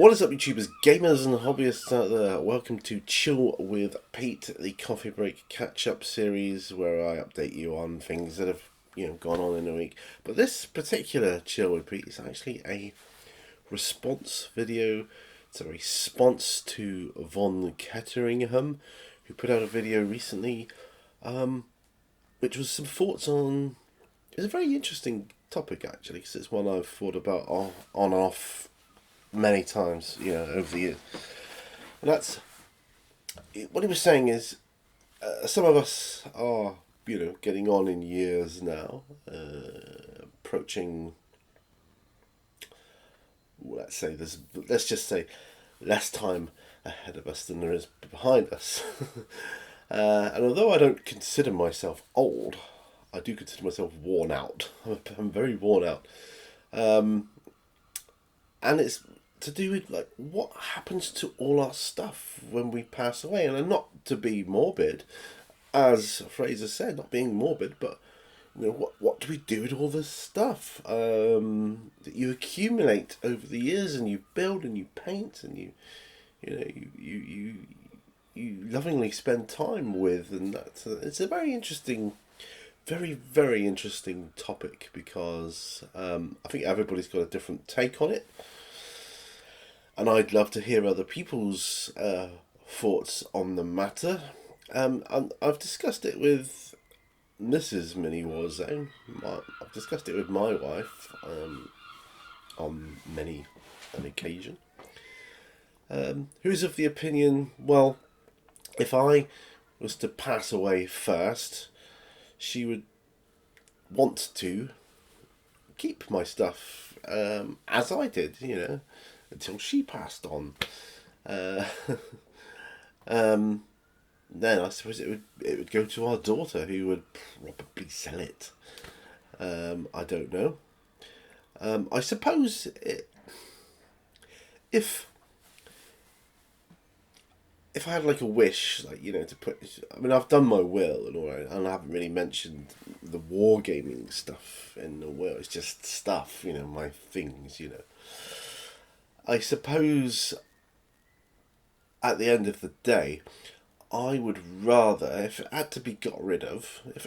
What is up, YouTubers, gamers, and hobbyists out there? Welcome to Chill with Pete, the coffee break catch-up series where I update you on things that have, gone on in a week. But this particular Chill with Pete is actually a response video. It's a response to Vonketteringham, who put out a video recently, which was some thoughts on. It's a very interesting topic actually, because it's one I've thought about on and off many times, over the years. And that's what he was saying is, some of us are, getting on in years now, approaching. Let's just say, less time ahead of us than there is behind us. And although I don't consider myself old, I do consider myself worn out. I'm very worn out. And it's to do with what happens to all our stuff when we pass away. And not to be morbid, as Fraser said, not being morbid, but what do we do with all this stuff that you accumulate over the years, and you build and you paint and you lovingly spend time with, and it's a very interesting. Very, very interesting topic, because I think everybody's got a different take on it. And I'd love to hear other people's thoughts on the matter. And I've discussed it with Mrs. Mini Warzone. I've discussed it with my wife on many an occasion. Who's of the opinion, well, if I was to pass away first, she would want to keep my stuff as I did, until she passed on. Then I suppose it would go to our daughter, who would probably sell it. I don't know. I suppose if I had a wish, to put, I've done my will and all right, and I haven't really mentioned the wargaming stuff in the will. It's just stuff, my things, I suppose at the end of the day, I would rather, if it had to be got rid of, if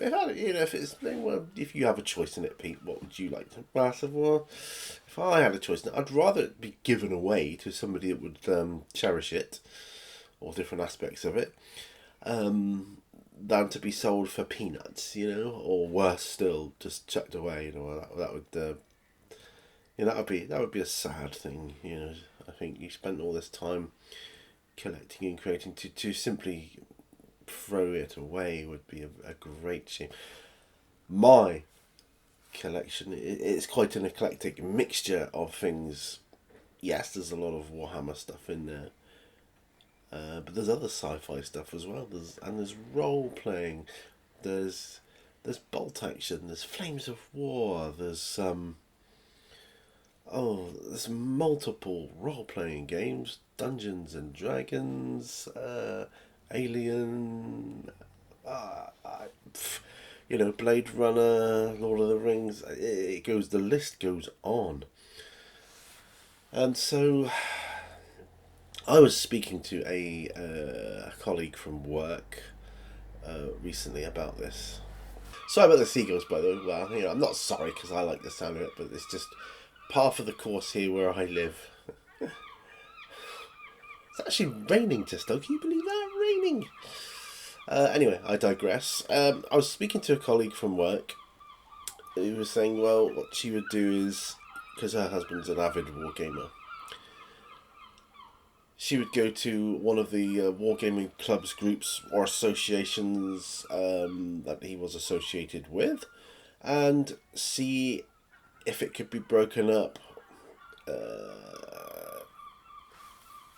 you have a choice in it, Pete, what would you like to? Well, I said, well, if I had a choice in it, I'd rather it be given away to somebody that would cherish it, or different aspects of it, than to be sold for peanuts, or worse still, just chucked away. That would be a sad thing. I think you spent all this time collecting and creating to simply throw it away would be a great shame. My collection, it's quite an eclectic mixture of things. Yes, there's a lot of Warhammer stuff in there. But there's other sci-fi stuff as well. There's role playing. There's bolt action. There's Flames of War. There's there's multiple role playing games. Dungeons and Dragons. Alien. Blade Runner. Lord of the Rings. The list goes on. And so I was speaking to a colleague from work recently about this. Sorry about the seagulls, by the way. Well, I'm not sorry, because I like the sound of it, but it's just par for the course here where I live. It's actually raining, Testo. Can you believe that? Raining! Anyway, I digress. I was speaking to a colleague from work who was saying, well, what she would do is, because her husband's an avid wargamer, she would go to one of the wargaming clubs, groups, or associations that he was associated with, and see if it could be broken up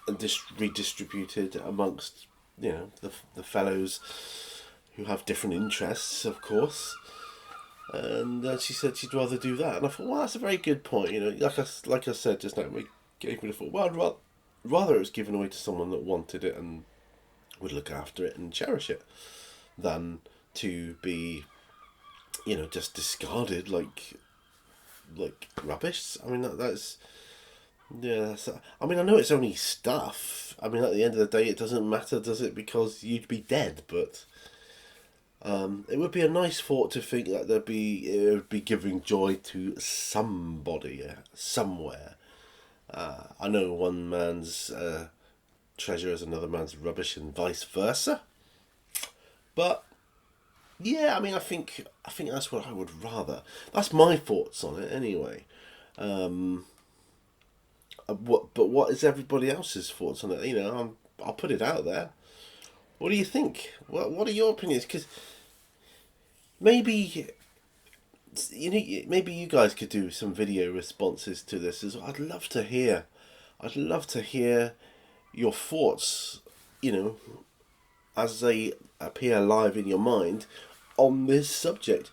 and redistributed amongst, the fellows who have different interests, of course. And she said she'd rather do that, and I thought, well, that's a very good point. Like I said just now, we gave me the thought, well, rather it was given away to someone that wanted it and would look after it and cherish it, than to be, just discarded like rubbish. That's Yeah, I mean, I know it's only stuff. I mean, at the end of the day, it doesn't matter, does it? Because you'd be dead. But it would be a nice thought to think that it would be giving joy to somebody somewhere. I know one man's treasure is another man's rubbish, and vice versa. But yeah, I mean, I think that's what I would rather. That's my thoughts on it, anyway. What is everybody else's thoughts on it? I'll put it out there. What do you think? What are your opinions? Because maybe maybe you guys could do some video responses to this as well. I'd love to hear. I'd love to hear your thoughts. You know, as they appear live in your mind on this subject.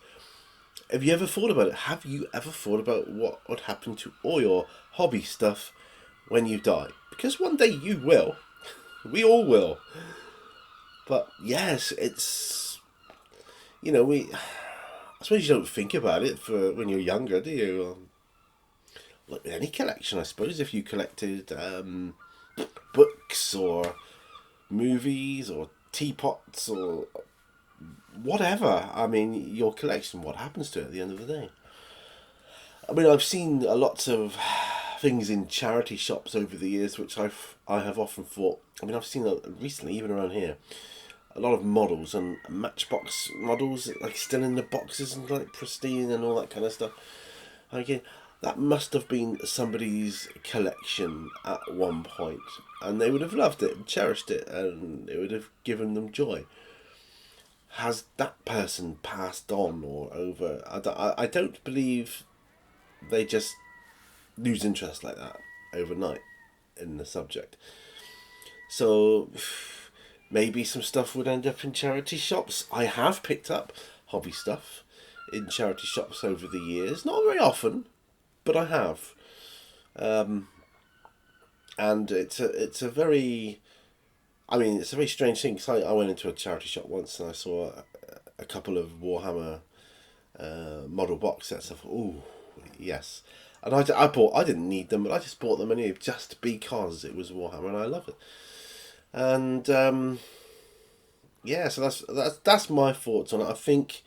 Have you ever thought about it? Have you ever thought about what would happen to all your hobby stuff when you die? Because one day you will. We all will. But yes, it's we. I suppose you don't think about it for when you're younger, do you? Like with any collection, I suppose, if you collected books or movies or teapots or whatever. I mean, your collection, what happens to it at the end of the day? I mean, I've seen a lots of things in charity shops over the years, which I have often thought. I mean, I've seen recently, even around here, a lot of models and Matchbox models, like still in the boxes and like pristine and all that kind of stuff. And again, that must have been somebody's collection at one point, and they would have loved it and cherished it, and it would have given them joy. Has that person passed on or over? I don't believe they just lose interest like that overnight in the subject. So maybe some stuff would end up in charity shops. I have picked up hobby stuff in charity shops over the years. Not very often, but I have. And it's a very, I mean, it's a very strange thing. Cause I went into a charity shop once and I saw a couple of Warhammer model box sets. I thought, ooh, yes. And I didn't need them, but I just bought them anyway, just because it was Warhammer and I love it. And yeah, so that's my thoughts on it. I think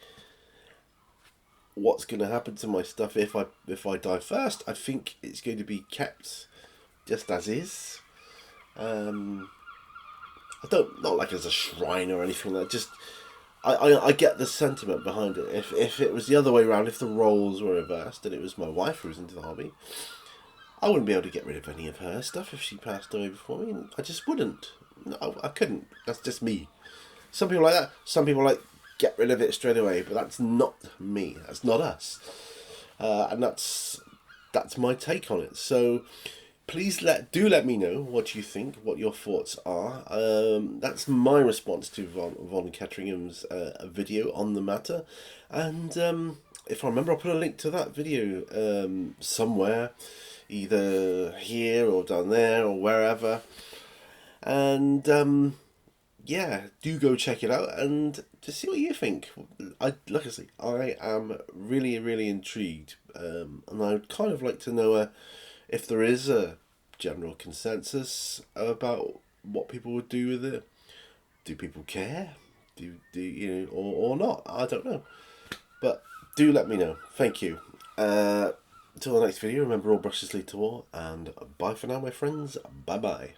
what's going to happen to my stuff if I die first, I think it's going to be kept just as is. I don't, not like as a shrine or anything. Like, just I get the sentiment behind it. If it was the other way around, if the roles were reversed and it was my wife who was into the hobby, I wouldn't be able to get rid of any of her stuff if she passed away before me. I just wouldn't. No, I couldn't. That's just me. Some people like that. Some people like get rid of it straight away, but that's not me. That's not us. And that's my take on it. So please let me know what you think, what your thoughts are. That's my response to Vonkettaringham's video on the matter, and if I remember, I'll put a link to that video somewhere, either here or down there or wherever, and yeah, do go check it out and just see what you think. Like I say, I am really, really intrigued, and I'd kind of like to know if there is a general consensus about what people would do with it. Do people care? Do or not? I don't know. But do let me know. Thank you. Until the next video, remember all brushes lead to war, and bye for now, my friends. Bye bye.